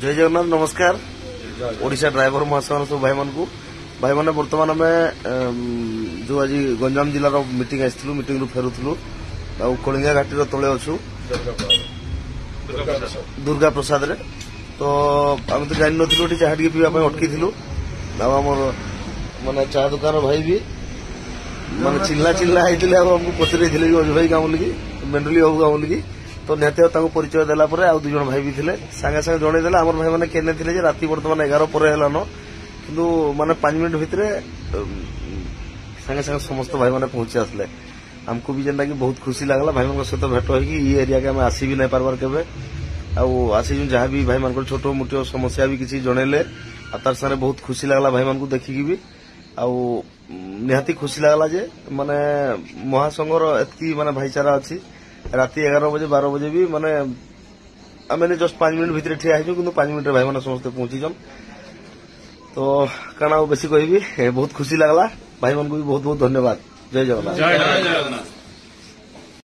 जय जगन्नाथ नमस्कार ओडिशा ड्राइवर महाशय सब भाई मान को भाई मैंने बर्तमान आम जो आज गंजाम जिलार मीटिंग आसलु मीटिंग फेरुलु कलिंगा घाटी तले अच्छु दुर्गा प्रसाद रे तो आम तो जान नी चाह टे पीवा अटकी आमर माने चाह दुकान भाई भी माने चिल्ला चिल्ला होते आमको पचरे अजु भाई गाँव बोलिकी मेंडली बाबू गाँव बोलिकी तो निहत परिचय देला दुई जन भाई भी थे सागे सागे जनईदे आम भाई मैंने केने थे राति बर्तमान 11 पर हेलान कि माने 5 मिनट भितर सागे सागे समस्त भाई मैंने पहुंची आसले आमको भी जेनटा कि बहुत खुशी लगला भाई मान सहित भेट होगी ये एरिया के आम आसी भी नहीं पार्बार केवे आसी जहाँ भी भाई मान छोट मोट समस्या भी किसी जनइले तार सारे बहुत खुशी लगला भाई मान देखिकी भी निहाती खुशी लगला जे माने महासंघर एतकी माने भाईचारा अच्छी राति 11 बजे 12 बजे भी माने आम जस्ट 5 मिनट भितर ठिया कि 5 मिनट भाई मैंने समस्त पहुंचीचन तो काना बेसी कहबी बहुत खुशी लगला भाई मान को भी बहुत बहुत धन्यवाद। जय जगन्नाथ।